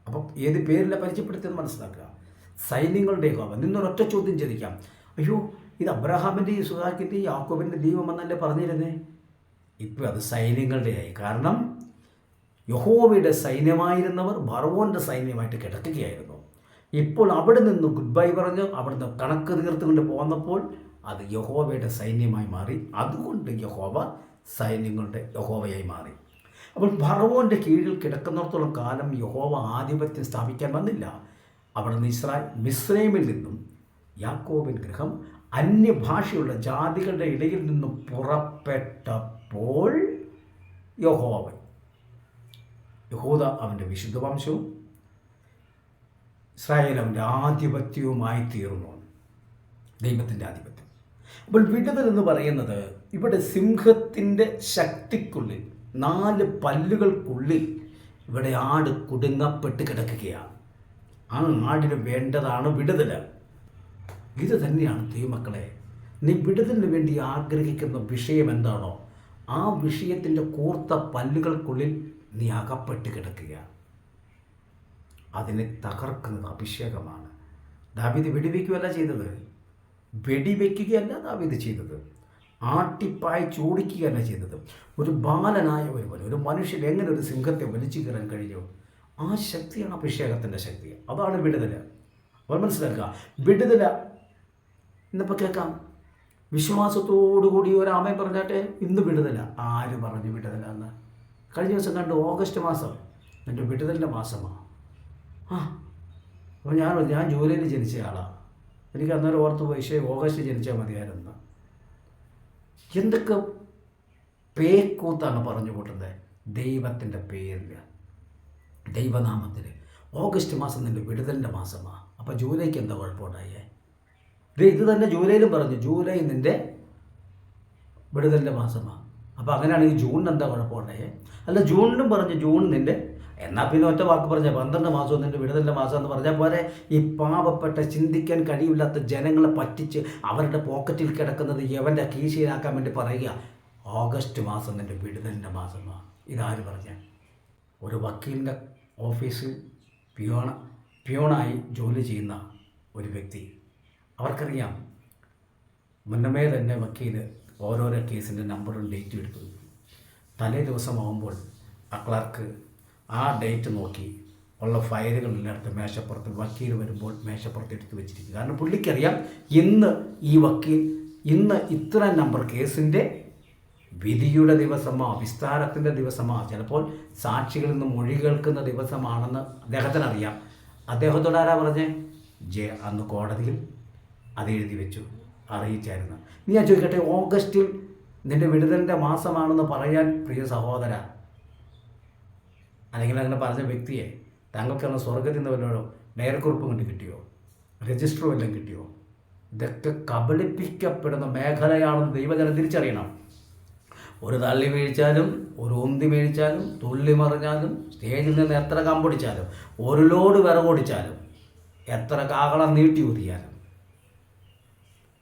അപ്പം ഏത് പേരിലെ പരിചയപ്പെടുത്തിയെന്ന് മനസ്സിലാക്കുക. സൈന്യങ്ങളുടെ യഹോവ. നിന്നൊരൊറ്റ ചോദ്യം ചോദിക്കാം, അയ്യോ ഇത് അബ്രഹാമിൻ്റെയും ഇസ്ഹാക്കിൻ്റെയും യാക്കോബിൻ്റെ ദൈവം എന്നല്ലേ പറഞ്ഞിരുന്നേ? ഇപ്പോൾ അത് സൈന്യങ്ങളുടെയായി. കാരണം യഹോവയുടെ സൈന്യമായിരുന്നവർ ഫറവോൻ്റെ സൈന്യമായിട്ട് കിടക്കുകയായിരുന്നു. ഇപ്പോൾ അവിടെ നിന്ന് ഗുഡ് ബൈ പറഞ്ഞ് അവിടുന്ന് കണക്ക് തീർത്തുകൊണ്ട് പോന്നപ്പോൾ അത് യഹോവയുടെ സൈന്യമായി മാറി. അതുകൊണ്ട് യഹോവ സൈന്യങ്ങളുടെ യഹോവയായി മാറി. അപ്പോൾ ഫറവോൻ്റെ കീഴിൽ കിടക്കുന്നിടത്തോളം കാലം യഹോവ ആധിപത്യം സ്ഥാപിക്കാൻ വന്നില്ല. അവിടെ നിന്ന് മിസ്രൈമിൽ നിന്നും യാക്കോബിൻ ഗൃഹം അന്യഭാഷയുള്ള ജാതികളുടെ ഇടയിൽ നിന്നും പുറപ്പെട്ടപ്പോൾ യഹൂദ അവൻ്റെ വിശുദ്ധ വംശവും ഇസ്രായേൽ അവൻ്റെ ആധിപത്യവുമായി തീർന്നു. ദൈവത്തിൻ്റെ ആധിപത്യം. അപ്പോൾ വിടുതൽ എന്ന് പറയുന്നത് ഇവിടെ സിംഹത്തിൻ്റെ ശക്തിക്കുള്ളിൽ 4 പല്ലുകൾക്കുള്ളിൽ ഇവിടെ ആട് കുടുങ്ങപ്പെട്ട് കിടക്കുകയാണ്. ആ ആടിന് വേണ്ടതാണ് വിടുതൽ. ഇത് തന്നെയാണ് ദൈവമക്കളെ, നീ വിടുതലിന് വേണ്ടി ആഗ്രഹിക്കുന്ന വിഷയം എന്താണോ ആ വിഷയത്തിൻ്റെ കൂർത്ത പല്ലുകൾക്കുള്ളിൽ നീ അകപ്പെട്ട് കിടക്കുകയാണ്. അതിനെ തകർക്കുന്നത് അഭിഷേകമാണ്. ദാവീദ് വെടിവെക്കുകയല്ല ചെയ്തത്, വെടിവെക്കുകയല്ല ദാവീദ് ചെയ്തത്, ആട്ടിപ്പായി ചോടിക്കുകയല്ല ചെയ്തത്. ഒരു ബാലനായ ഒരു മനുഷ്യൻ എങ്ങനെ ഒരു സിംഹത്തെ വലിച്ചു കയറാൻ കഴിയും? ആ ശക്തിയാണ് അഭിഷേകത്തിൻ്റെ ശക്തി. അതാണ് വിടുതൽ. അപ്പോൾ മനസ്സിലാക്കുക, വിടുതൽ ഇന്നിപ്പോൾ കേൾക്കാം. വിശ്വാസത്തോടുകൂടി ഒരാമയും പറഞ്ഞാട്ടെ, ഇന്ന് വിടുതല. ആര് പറഞ്ഞു വിടുതല എന്ന്? കഴിഞ്ഞ ദിവസം കണ്ടു, ഓഗസ്റ്റ് മാസം എൻ്റെ വിടുതലിൻ്റെ മാസമാണ്. അപ്പോൾ ഞാൻ ജൂലൈയിൽ ജനിച്ച ആളാണ്. എനിക്ക് അന്നേരം ഓർത്ത് പോയി ഓഗസ്റ്റ് ജനിച്ചാൽ മതിയായിരുന്നു. എന്തൊക്കെ പേക്കൂത്താണ് പറഞ്ഞു കൂട്ടുന്നത് ദൈവത്തിൻ്റെ പേരിൽ, ദൈവനാമത്തിൽ. ഓഗസ്റ്റ് മാസം നിൻ്റെ വിടുതലിൻ്റെ മാസമാണ്. അപ്പോൾ ജൂലൈക്ക് എന്താ കുഴപ്പമുണ്ടായേ? ഇത് തന്നെ ജൂലൈയിലും പറഞ്ഞു, ജൂലൈ നിൻ്റെ വിടുതലിൻ്റെ മാസമാണ്. അപ്പോൾ അങ്ങനെയാണെങ്കിൽ ജൂണിന് എന്താ കുഴപ്പമുണ്ടായേ? അല്ല, ജൂണിലും പറഞ്ഞു ജൂൺ നിൻ്റെ, എന്നാൽ പിന്നെ ഒറ്റ വാക്ക് പറഞ്ഞ 12 മാസവും നിൻ്റെ വിടുതലിൻ്റെ മാസം എന്ന് പറഞ്ഞാൽ പോലെ. ഈ പാവപ്പെട്ട ചിന്തിക്കാൻ കഴിയില്ലാത്ത ജനങ്ങളെ പറ്റിച്ച് അവരുടെ പോക്കറ്റിൽ കിടക്കുന്നത് എവൻ്റെ കീശയിലാക്കാൻ വേണ്ടി പറയുക ഓഗസ്റ്റ് മാസം നിൻ്റെ വിടുതലിൻ്റെ മാസമാണ്. ഇതാര് പറഞ്ഞ? ഒരു വക്കീലിൻ്റെ ഓഫീസിൽ പിയോണായി ജോലി ചെയ്യുന്ന ഒരു വ്യക്തി. അവർക്കറിയാം, മുന്നമേ തന്നെ വക്കീൽ ഓരോരോ കേസിൻ്റെ നമ്പറും ഡേറ്റും എടുത്തു. തലേ ദിവസമാകുമ്പോൾ ആ ക്ലർക്ക് ആ ഡേറ്റ് നോക്കി ഉള്ള ഫയലുകളിലെടുത്ത് മേശപ്പുറത്ത് വക്കീൽ വരുമ്പോൾ മേശപ്പുറത്ത് എടുത്ത് വെച്ചിരിക്കും. കാരണം പുള്ളിക്കറിയാം ഇന്ന് ഈ വക്കീൽ ഇത്ര നമ്പർ കേസിൻ്റെ വിധിയുടെ ദിവസമോ വിസ്താരത്തിൻ്റെ ദിവസമോ ചിലപ്പോൾ സാക്ഷികളിൽ നിന്ന് മൊഴി കേൾക്കുന്ന ദിവസമാണെന്ന് അദ്ദേഹത്തിനറിയാം. അദ്ദേഹത്തോട് ആരാ പറഞ്ഞേ? അന്ന് കോടതിയിൽ അത് എഴുതി വെച്ചു, അറിയിച്ചായിരുന്നു. ഞാൻ ചോദിക്കട്ടെ, ഓഗസ്റ്റിൽ നിൻ്റെ വിടുതലിൻ്റെ മാസമാണെന്ന് പറയാൻ പ്രിയ സഹോദര, അല്ലെങ്കിൽ അങ്ങനെ പറഞ്ഞ വ്യക്തിയെ താങ്കൾക്കാണ് സ്വർഗത്തിൽ നിന്ന് വല്ലതോ ഡയറക്കുറിപ്പ് കൊണ്ട് കിട്ടിയോ? രജിസ്റ്റർ വല്ലതും കിട്ടിയോ? ഇതൊക്കെ കബളിപ്പിക്കപ്പെടുന്ന മേഖലയാണെന്ന് ദൈവജനം തിരിച്ചറിയണം. ഒരു തള്ളി വീഴ്ചാലും, ഒരു ഉന്തി വീഴ്ചാലും, തുള്ളി മറിഞ്ഞാലും, സ്റ്റേജിൽ നിന്ന് എത്ര കമ്പൊടിച്ചാലും, ഒരു ലോഡ് വിറകൊടിച്ചാലും, എത്ര കാകളം നീട്ടി ഊതിയാലും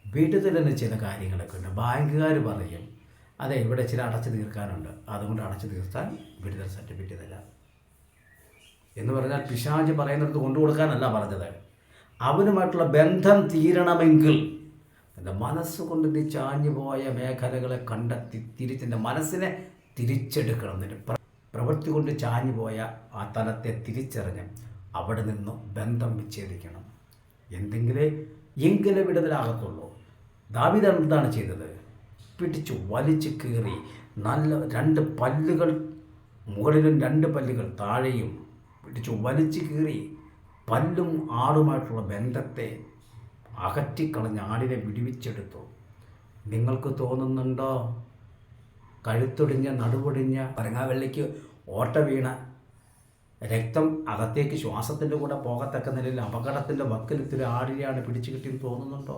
വിടുതലിന് ചില കാര്യങ്ങളൊക്കെ ഉണ്ട്. ബാങ്കുകാർ പറയും, അതെ ഇവിടെ ചില അടച്ചു തീർക്കാനുണ്ട്, അതുകൊണ്ട് അടച്ചു തീർത്താൽ വിടുതൽ സർട്ടിഫിക്കറ്റ് തരാം എന്ന് പറഞ്ഞാൽ പിശാച് പറയുന്നിടത്ത് കൊണ്ടുകൊടുക്കാനല്ല പറഞ്ഞത്. അവനുമായിട്ടുള്ള ബന്ധം തീരണമെങ്കിൽ എൻ്റെ മനസ്സുകൊണ്ട് നീ ചാഞ്ഞുപോയ മേഖലകളെ കണ്ടെത്തി തിരിച്ചെൻ്റെ മനസ്സിനെ തിരിച്ചെടുക്കണം. എന്നിട്ട് പ്രവൃത്തി കൊണ്ട് ചാഞ്ഞുപോയ ആ തലത്തെ തിരിച്ചറിഞ്ഞ് അവിടെ നിന്ന് ബന്ധം വിച്ഛേദിക്കണം. എങ്കിലേ വിടുതലാകത്തുള്ളൂ. ദാവീദ് എന്താണ് ചെയ്തത്? പിടിച്ചു വലിച്ചു കീറി, നല്ല 2 പല്ലുകൾ മുകളിലും 2 പല്ലുകൾ താഴെയും പിടിച്ചു വലിച്ചു കീറി പല്ലും ആടുമായിട്ടുള്ള ബന്ധത്തെ അകറ്റിക്കളഞ്ഞ് ആടിനെ വിടുവിച്ചെടുത്തു. നിങ്ങൾക്ക് തോന്നുന്നുണ്ടോ കഴുത്തൊടിഞ്ഞ നടുവൊടിഞ്ഞ പരങ്ങാവെള്ളിക്ക് ഓട്ട വീണ രക്തം അകത്തേക്ക് ശ്വാസത്തിൻ്റെ കൂടെ പോകത്തക്ക നിലയിൽ അപകടത്തിൻ്റെ വക്കിലത്തിൽ ആടിനെയാണ് പിടിച്ചു കിട്ടിയെന്ന് തോന്നുന്നുണ്ടോ?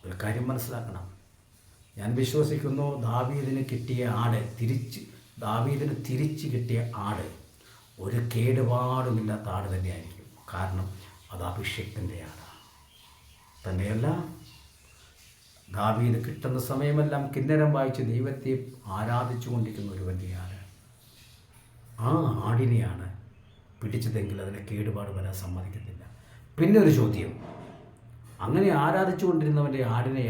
ഒരു കാര്യം മനസ്സിലാക്കണം. ഞാൻ വിശ്വസിക്കുന്നു ദാവീദിന് കിട്ടിയ ആട് ദാവീദിന് തിരിച്ച് കിട്ടിയ ആട് ഒരു കേടുപാടുമില്ലാത്ത ആട് തന്നെയായിരിക്കും. കാരണം അത് അഭിഷേകത്തിൻ്റെ ആടാണ്. തന്നെയല്ല, ദാവീദ് കിട്ടുന്ന സമയമെല്ലാം കിന്നരം വായിച്ച് ദൈവത്തെ ആരാധിച്ചു കൊണ്ടിരിക്കുന്ന ഒരുവൻ്റെ ആട്. ആ ആടിനെയാണ് പിടിച്ചതെങ്കിൽ അതിനെ കേടുപാട് വരാൻ സമ്മതിക്കത്തില്ല. പിന്നെ ഒരു ചോദ്യം, അങ്ങനെ ആരാധിച്ചു കൊണ്ടിരുന്നവൻ്റെ ആടിനെ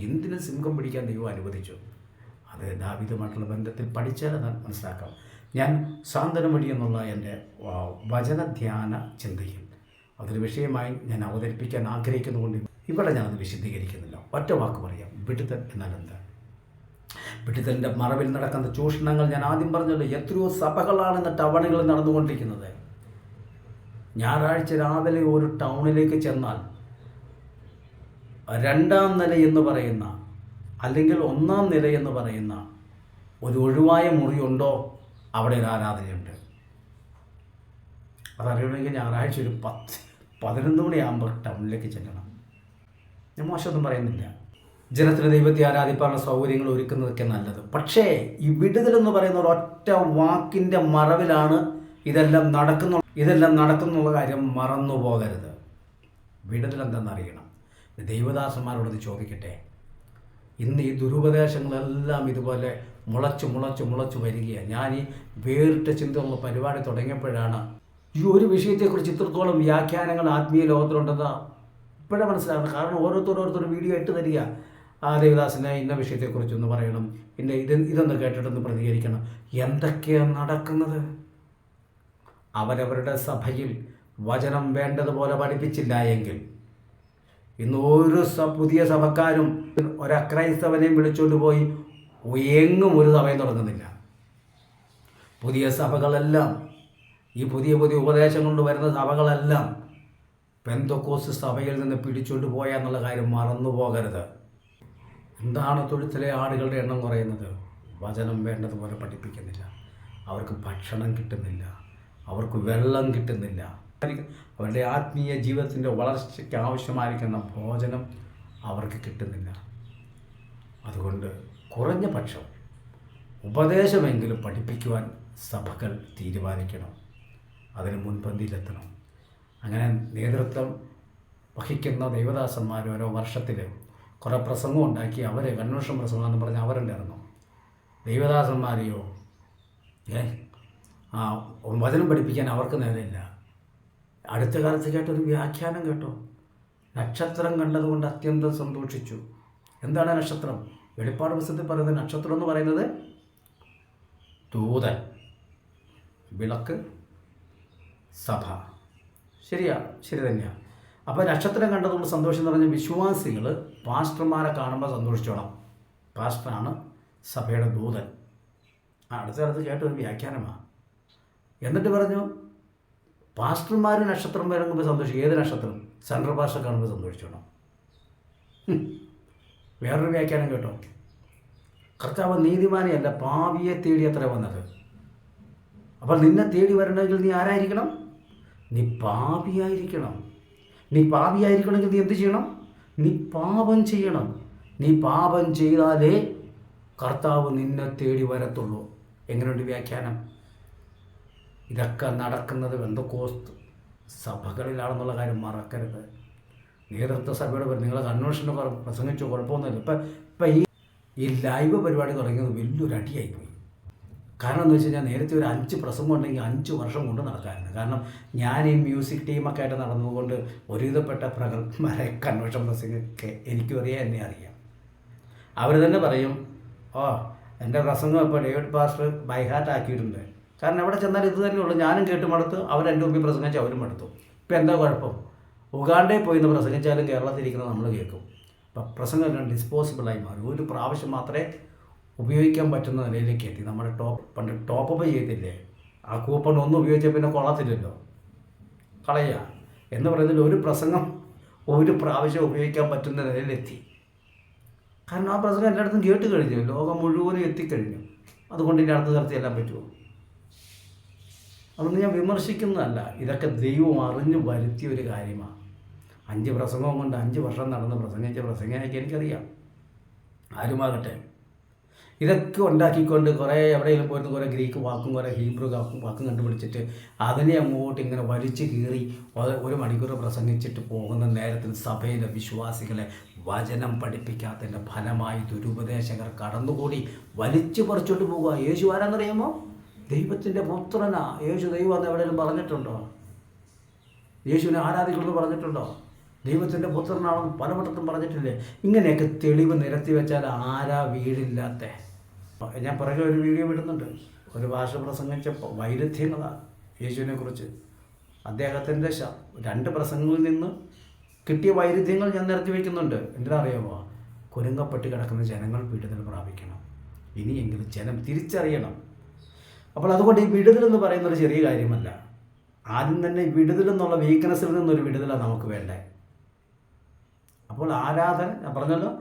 എന്തിനു സിംഹം പിടിക്കാൻ ദൈവം അനുവദിച്ചു? അത് ദാവീദുമായിട്ടുള്ള ബന്ധത്തിൽ പഠിച്ചാൽ അത് മനസ്സിലാക്കാം. ഞാൻ സാന്ത്വനമടി എന്നുള്ള എൻ്റെ വചനധ്യാന ചിന്തയിൽ അതൊരു വിഷയമായി ഞാൻ അവതരിപ്പിക്കാൻ ആഗ്രഹിക്കുന്നതുകൊണ്ട് ഇവിടെ ഞാനത് വിശദീകരിക്കുന്നില്ല. ഒറ്റ വാക്ക് പറയാം, വിടുതൽ എന്നാൽ എന്താ? വിടുതലിൻ്റെ മറവിൽ നടക്കുന്ന ചൂഷണങ്ങൾ ഞാൻ ആദ്യം പറഞ്ഞല്ലോ. എത്രയോ സഭകളാണ് ഇന്ന് ടൗണുകളിൽ നടന്നുകൊണ്ടിരിക്കുന്നത്. ഞായറാഴ്ച രാവിലെ ഒരു ടൗണിലേക്ക് ചെന്നാൽ 2ാം നില എന്ന് പറയുന്ന അല്ലെങ്കിൽ 1ാം നില എന്ന് പറയുന്ന ഒരു ഒഴിവായ മുറിയുണ്ടോ, അവിടെ ഒരു ആരാധനയുണ്ട്. അതറിയണമെങ്കിൽ ഞായറാഴ്ച ഒരു 11 മണിയാകുമ്പോൾ ടൗണിലേക്ക് ചെല്ലണം. ഞാൻ മോശമൊന്നും പറയുന്നില്ല. ജനത്തിന് ദൈവത്തെ ആരാധിപ്പാനുള്ള സൗകര്യങ്ങൾ ഒരുക്കുന്നതൊക്കെ നല്ലത്. പക്ഷേ ഈ വിടുതലെന്ന് പറയുന്ന ഒരൊറ്റ വാക്കിൻ്റെ മറവിലാണ് ഇതെല്ലാം നടക്കുന്നുള്ള കാര്യം മറന്നു പോകരുത്. വിടുതൽ എന്തെന്നറിയണം. ദൈവദാസന്മാരോടത് ചോദിക്കട്ടെ. ഇന്ന് ഈ ദുരുപദേശങ്ങളെല്ലാം ഇതുപോലെ മുളച്ചു വരികയാണ്. ഞാൻ ഈ വേറിട്ട ചിന്തയുള്ള പരിപാടി തുടങ്ങിയപ്പോഴാണ് ഈ ഒരു വിഷയത്തെക്കുറിച്ച് ഇത്രത്തോളം വ്യാഖ്യാനങ്ങൾ ആത്മീയ ലോകത്തിലുണ്ടെന്ന് ഇപ്പോഴേ മനസ്സിലാകുന്നത്. കാരണം ഓരോരുത്തരും വീഡിയോ ഇട്ട് തരിക, ആ ദേവദാസിനെ ഇന്ന വിഷയത്തെക്കുറിച്ചൊന്ന് പറയണം, ഇതൊന്ന് കേട്ടിട്ടൊന്ന് പ്രതികരിക്കണം. എന്തൊക്കെയാണ് നടക്കുന്നത്? അവരവരുടെ സഭയിൽ വചനം വേണ്ടതുപോലെ പഠിപ്പിച്ചില്ല എങ്കിൽ ഇന്ന് ഒരു പുതിയ സഭക്കാരും ഒരക്രൈസ്തവനെയും വിളിച്ചുകൊണ്ട് പോയി എങ്ങും ഒരു സഭയും തുടങ്ങുന്നില്ല. പുതിയ സഭകളെല്ലാം, ഈ പുതിയ ഉപദേശം കൊണ്ട് വരുന്ന സഭകളെല്ലാം പെന്തക്കോസ്ത് സഭയിൽ നിന്ന് പിടിച്ചുകൊണ്ട് പോയാന്നുള്ള കാര്യം മറന്നു പോകരുത്. എന്താണ് തൊഴുത്തിലെ ആടുകളുടെ എണ്ണം കുറയുന്നത്? വചനം വേണ്ടതുപോലെ പഠിപ്പിക്കുന്നില്ല, അവർക്ക് ഭക്ഷണം കിട്ടുന്നില്ല, അവർക്ക് വെള്ളം കിട്ടുന്നില്ല, അവരുടെ ആത്മീയ ജീവിതത്തിൻ്റെ വളർച്ചയ്ക്ക് ആവശ്യമായിരിക്കുന്ന ഭോജനം അവർക്ക് കിട്ടുന്നില്ല. അതുകൊണ്ട് കുറഞ്ഞ പക്ഷം ഉപദേശമെങ്കിലും പഠിപ്പിക്കുവാൻ സഭകൾ തീരുമാനിക്കണം, അതിന് മുൻപന്തിയിലെത്തണം. അങ്ങനെ നേതൃത്വം വഹിക്കുന്ന ദൈവദാസന്മാർ ഓരോ വർഷത്തിൽ കുറേ പ്രസംഗം ഉണ്ടാക്കി അവരെ കൺവെൻഷൻ പ്രസംഗം എന്ന് പറഞ്ഞ് അവരുണ്ടായിരുന്നു. ദൈവദാസന്മാരെയോ വചനം പഠിപ്പിക്കാൻ അവർക്ക് നേരമില്ല. അടുത്ത കാലത്ത് കേട്ടൊരു വ്യാഖ്യാനം കേട്ടോ. നക്ഷത്രം കണ്ടതുകൊണ്ട് അത്യന്തം സന്തോഷിച്ചു. എന്താണ് നക്ഷത്രം? വെളിപ്പാട് പുസ്തകത്തിൽ പറയുന്നത് നക്ഷത്രം എന്ന് പറയുന്നത് ദൂതൻ, വിളക്ക്, സഭ. ശരി തന്നെയാണ്. അപ്പോൾ നക്ഷത്രം കണ്ടതുകൊണ്ട് സന്തോഷം എന്ന് പറഞ്ഞ വിശ്വാസികൾ പാസ്റ്റർമാരെ കാണുമ്പോൾ സന്തോഷിച്ചോണം. പാസ്റ്ററാണ് സഭയുടെ ദൂതൻ. അടുത്ത കാലത്ത് കേട്ടൊരു വ്യാഖ്യാനമാണ്. എന്നിട്ട് പറഞ്ഞു പാസ്റ്റർമാർ നക്ഷത്രം വരുമ്പോൾ സന്തോഷിക്കും. ഏത് നക്ഷത്രം? സെൻട്രൽ പാസ്റ്റർ കാണുമ്പോൾ സന്തോഷിച്ചോണം. വേറൊരു വ്യാഖ്യാനം കേട്ടോ. കർത്താവ് നീതിമാനെയല്ല പാപിയെ തേടി അത്ര വന്നത്. അപ്പോൾ നിന്നെ തേടി വരണമെങ്കിൽ നീ ആരായിരിക്കണം? നീ പാപിയായിരിക്കണം. നീ പാപിയായിരിക്കണമെങ്കിൽ നീ എന്ത് ചെയ്യണം? നീ പാപം ചെയ്യണം. നീ പാപം ചെയ്താലേ കർത്താവ് നിന്നെ തേടി വരത്തുള്ളൂ. എങ്ങനെയുണ്ട് വ്യാഖ്യാനം? ഇതൊക്കെ നടക്കുന്നത് പെന്തക്കോസ്ത് സഭകളിലാണെന്നുള്ള കാര്യം മറക്കരുത്. നേതൃത്വ സഭയോട് പറയും, നിങ്ങളെ കൺവെൻഷന് പ്രസംഗിച്ചു, കുഴപ്പമൊന്നുമില്ല. ഇപ്പം ഈ ലൈവ് പരിപാടി തുടങ്ങിയത് വലിയൊരു അടിയായിപ്പോയി. കാരണം എന്ന് വെച്ച് കഴിഞ്ഞാൽ നേരത്തെ ഒരു 5 പ്രസംഗം ഉണ്ടെങ്കിൽ 5 വർഷം കൊണ്ട് നടക്കാറുണ്ട്. കാരണം ഞാൻ ഈ മ്യൂസിക് ടീമൊക്കെ ആയിട്ട് നടന്നതുകൊണ്ട് ഒരുവിധപ്പെട്ട പ്രഗത്ഭന്മാരെ കൺവെൻഷൻ പ്രസംഗമൊക്കെ എനിക്കും അറിയാം, എന്നെ അറിയാം. അവർ തന്നെ പറയും, എൻ്റെ പ്രസംഗം ഇപ്പോൾ ഡേവിഡ് പാസ്റ്റർ ബൈഹാർട്ട് ആക്കിയിട്ടുണ്ട്. കാരണം എവിടെ ചെന്നാൽ ഇത് തന്നെയുള്ളൂ. ഞാനും കേട്ട് മടുത്തു, അവരെൻ്റെ മുമ്പിൽ പ്രസംഗിച്ച് അവരും മടുത്തു. ഇപ്പം എന്താ കുഴപ്പം? ഉഗാണ്ടയിൽ പോയി നിന്ന് പ്രസംഗിച്ചാലും കേരളത്തിലിരിക്കുന്നത് നമ്മൾ കേൾക്കും. അപ്പം പ്രസംഗം എല്ലാം ഡിസ്പോസിബിളായി മാറി. ഒരു പ്രാവശ്യം മാത്രമേ ഉപയോഗിക്കാൻ പറ്റുന്ന നിലയിലേക്ക് എത്തി. നമ്മുടെ പണ്ട് ടോപ്പപ്പ് ചെയ്തില്ലേ, ആ കൂപ്പൺ ഒന്നും ഉപയോഗിച്ചാൽ പിന്നെ കൊള്ളത്തില്ലല്ലോ, കളയുക എന്ന് പറയുന്നതിൽ ഒരു പ്രസംഗം ഒരു പ്രാവശ്യം ഉപയോഗിക്കാൻ പറ്റുന്ന നിലയിലെത്തി. കാരണം ആ പ്രസംഗം എല്ലായിടത്തും കേട്ട് കഴിഞ്ഞു, ലോകം മുഴുവനും എത്തിക്കഴിഞ്ഞു. അതുകൊണ്ട് ഇനി അടുത്ത തരത്തിൽ എല്ലാം പറ്റുമോ? അതൊന്നും ഞാൻ വിമർശിക്കുന്നതല്ല. ഇതൊക്കെ ദൈവം അറിഞ്ഞു വരുത്തിയ ഒരു കാര്യമാണ്. 5 പ്രസംഗം കൊണ്ട് 5 വർഷം നടന്ന് പ്രസംഗിയൊക്കെ എനിക്കറിയാം. ആരുമാകട്ടെ, ഇതൊക്കെ ഉണ്ടാക്കിക്കൊണ്ട് കുറേ എവിടെയെങ്കിലും പോയിട്ട് കുറേ ഗ്രീക്ക് വാക്കും കുറേ ഹീബ്രു വാക്കും കണ്ടുപിടിച്ചിട്ട് അതിനെ അങ്ങോട്ട് ഇങ്ങനെ വലിച്ചു കീറി 1 മണിക്കൂർ പ്രസംഗിച്ചിട്ട് പോകുന്ന നേരത്തിൽ സഭയിലെ വിശ്വാസികളെ വചനം പഠിപ്പിക്കാത്തതിൻ്റെ ഫലമായി ദുരുപദേശകർ കടന്നുകൂടി വലിച്ചു പറിച്ചോട്ട് പോവുക. യേശു ആരാന്നറിയാമോ? ദൈവത്തിൻ്റെ പുത്രനാ. യേശു ദൈവമെന്ന് എവിടെയെങ്കിലും പറഞ്ഞിട്ടുണ്ടോ? യേശുവിനെ ആരാധിക്കണമെന്ന് പറഞ്ഞിട്ടുണ്ടോ? ദൈവത്തിൻ്റെ പുത്രനാണെന്ന് പലവട്ടത്തും പറഞ്ഞിട്ടില്ലേ? ഇങ്ങനെയൊക്കെ തെളിവ് നിരത്തി വെച്ചാൽ ആരാ വീടില്ലാത്ത? ഞാൻ പുറകെ ഒരു വീഡിയോ വിടുന്നുണ്ട്. ഒരു ഭാഷ പ്രസംഗിച്ചപ്പോൾ വൈരുദ്ധ്യങ്ങളാണ് യേശുവിനെ കുറിച്ച്. അദ്ദേഹത്തിൻ്റെ 2 പ്രസംഗങ്ങളിൽ നിന്ന് കിട്ടിയ വൈരുദ്ധ്യങ്ങൾ ഞാൻ നിരത്തി വയ്ക്കുന്നുണ്ട്. എന്തിനറിയാമോ? കുരുങ്ങപ്പെട്ട് കിടക്കുന്ന ജനങ്ങൾ വിടുതൽ പ്രാപിക്കണം. ഇനിയെങ്കിലും ജനം തിരിച്ചറിയണം. അപ്പോൾ അതുകൊണ്ട് ഈ വിടുതൽ എന്ന് പറയുന്നൊരു ചെറിയ കാര്യമല്ല. ആദ്യം തന്നെ വിടുതൽ എന്നുള്ള വീക്ക്നെസ്സിൽ നിന്നൊരു വിടുതലാണ് നമുക്ക് വേണ്ടത്. അപ്പോൾ ആരാധന, ഞാൻ പറഞ്ഞല്ലോ,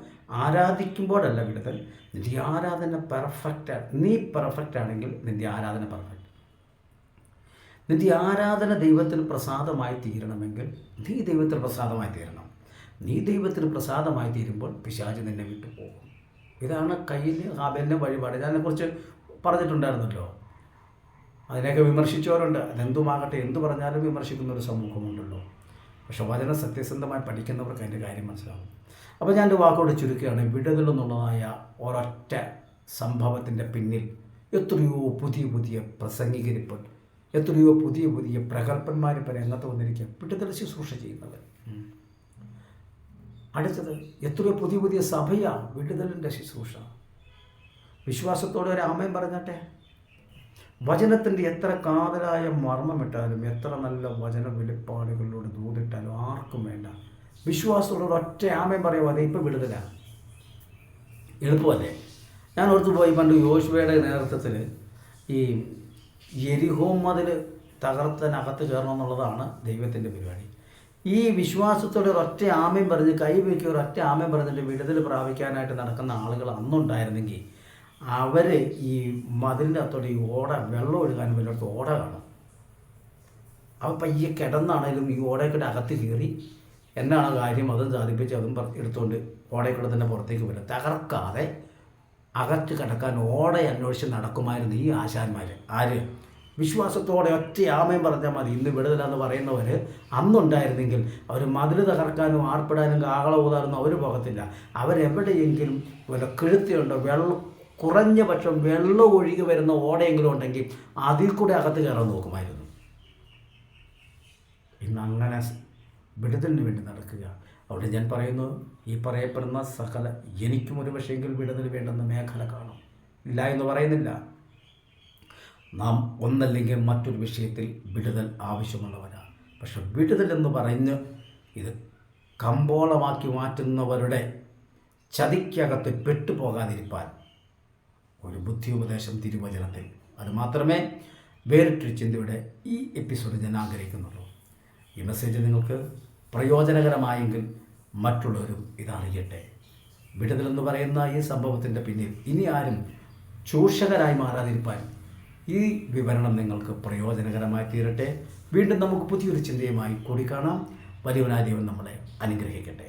ആരാധിക്കുമ്പോഴല്ല വിടുതൽ. നിൻ്റെ ആരാധന പെർഫെക്റ്റാണ്. നീ പെർഫെക്റ്റ് ആണെങ്കിൽ നിൻ്റെ ആരാധന പെർഫെക്റ്റ്. നിൻ്റെ ആരാധന ദൈവത്തിന് പ്രസാദമായി തീരണമെങ്കിൽ നീ ദൈവത്തിന് പ്രസാദമായി തീരണം. നീ ദൈവത്തിന് പ്രസാദമായി തീരുമ്പോൾ പിശാച് നിന്നെ വിട്ടു പോകും. ഇതാണ് കയ്യിന് ഹാബേലിൻ്റെ വഴിപാട്. അതിനെക്കുറിച്ച് പറഞ്ഞിട്ടുണ്ടായിരുന്നല്ലോ. അതിനെയൊക്കെ വിമർശിച്ചവരുണ്ട്. അതെന്തുമാകട്ടെ, എന്തു പറഞ്ഞാലും വിമർശിക്കുന്ന ഒരു സമൂഹമുണ്ടല്ലോ. പക്ഷെ വചനം സത്യസന്ധമായി പഠിക്കുന്നവർക്ക് അതിൻ്റെ കാര്യം മനസ്സിലാവും. അപ്പോൾ ഞാൻ എൻ്റെ വാക്കോട് ചുരുക്കുകയാണ്. വിടുതലെന്നുള്ളതായ ഒരൊറ്റ സംഭവത്തിൻ്റെ പിന്നിൽ എത്രയോ പുതിയ പുതിയ പ്രസംഗികരിപ്പ്, എത്രയോ പുതിയ പുതിയ പ്രഗത്ഭന്മാർ ഇപ്പോൾ രംഗത്ത് വന്നിരിക്കുക വിടുതൽ ശുശ്രൂഷ ചെയ്യുന്നത്. അടുത്തത് എത്രയോ പുതിയ പുതിയ സഭയാണ് വിടുതലിൻ്റെ ശുശ്രൂഷ. വിശ്വാസത്തോടെ ഒരു ആമേൻ പറഞ്ഞാട്ടെ. വചനത്തിൻ്റെ എത്ര കാതലായ മർമ്മമിട്ടാലും, എത്ര നല്ല വചന വെളിപ്പാടുകളിലൂടെ ദൂതിട്ടാലും ആർക്കും വേണ്ട. വിശ്വാസത്തോടെ ഒറ്റ ആമേൻ പറയുമോ, അതെ ഇപ്പോൾ വിടുതലാണ്. എളുപ്പമല്ലേ? ഞാൻ ഓർത്തു പോയി, പണ്ട് യോശുവയുടെ നേതൃത്വത്തിൽ ഈ യെരിഹോ മതിൽ തകർത്തനകത്ത് കയറണമെന്നുള്ളതാണ് ദൈവത്തിൻ്റെ പരിപാടി. ഈ വിശ്വാസത്തോടെ ഒരൊറ്റ ആമേൻ പറഞ്ഞ് കൈ വയ്ക്കുക, ഒരൊറ്റ ആമേൻ പറഞ്ഞിട്ട് വിടുതൽ പ്രാപിക്കാനായിട്ട് നടക്കുന്ന ആളുകൾ അന്നുണ്ടായിരുന്നെങ്കിൽ അവർ ഈ മതിലിൻ്റെ അകത്തോടെ ഈ ഓട വെള്ളം ഒഴുകാൻ വല്ലയിടത്ത് ഓട കാണും. അവ പയ്യെ കിടന്നാണേലും ഈ ഓടയൊക്കെ അകത്ത് കയറി എന്നാണ് കാര്യം, അതും സാധിപ്പിച്ച് അതും എടുത്തുകൊണ്ട് ഓടയൊക്കെ തന്നെ പുറത്തേക്ക് വരും. തകർക്കാതെ അകത്ത് കിടക്കാൻ ഓട അന്വേഷിച്ച് നടക്കുമായിരുന്നു ഈ ആശാന്മാർ. ആര്? വിശ്വാസത്തോടെ ഒറ്റ ആമേൻ പറഞ്ഞാൽ മതി. ഇന്ന് വിടുതലെന്ന് പറയുന്നവർ അന്നുണ്ടായിരുന്നെങ്കിൽ അവർ മതിൽ തകർക്കാനും ആർപ്പിടാനും കാഹള ഊതാനൊന്നും അവർ പോകത്തില്ല. അവരെവിടെയെങ്കിലും വല്ല കിഴുത്തിയുണ്ടോ, വെള്ളം കുറഞ്ഞ പക്ഷം വെള്ളം ഒഴുകി വരുന്ന ഓടയെങ്കിലും ഉണ്ടെങ്കിൽ അതിൽ കൂടെ അകത്ത് കയറാൻ നോക്കുമായിരുന്നു. ഇന്നങ്ങനെ വിടുതലിന് വേണ്ടി നടക്കുക. അവിടെ ഞാൻ പറയുന്നു, ഈ പറയപ്പെടുന്ന സകല എനിക്കും ഒരു പക്ഷേങ്കിൽ വിടുതൽ വേണ്ടെന്ന മേഖല കാണും. ഇല്ല എന്ന് പറയുന്നില്ല. നാം ഒന്നല്ലെങ്കിൽ മറ്റൊരു വിഷയത്തിൽ വിടുതൽ ആവശ്യമുള്ളവരാണ്. പക്ഷെ വിടുതൽ എന്ന് പറഞ്ഞ് ഇത് കമ്പോളമാക്കി മാറ്റുന്നവരുടെ ചതിക്കകത്ത് പെട്ടുപോകാതിരിക്കാൻ ഒരു ബുദ്ധി ഉപദേശം തിരുവചനത്തിൽ. അതുമാത്രമേ വേറിട്ടൊരു ചിന്തയുടെ ഈ എപ്പിസോഡ് ഞാൻ ആഗ്രഹിക്കുന്നുള്ളൂ. ഈ മെസ്സേജ് നിങ്ങൾക്ക് പ്രയോജനകരമായെങ്കിൽ മറ്റുള്ളവരും ഇതറിയട്ടെ. വിടുതലെന്ന് പറയുന്ന ഈ സംഭവത്തിൻ്റെ പിന്നിൽ ഇനി ആരും ചൂഷകരായി മാറാതിരിക്കാൻ ഈ വിവരണം നിങ്ങൾക്ക് പ്രയോജനകരമായി തീരട്ടെ. വീണ്ടും നമുക്ക് പുതിയൊരു ചിന്തയുമായി കൂടി കാണാം. വലിയവനായ ദൈവം നമ്മളെ അനുഗ്രഹിക്കട്ടെ.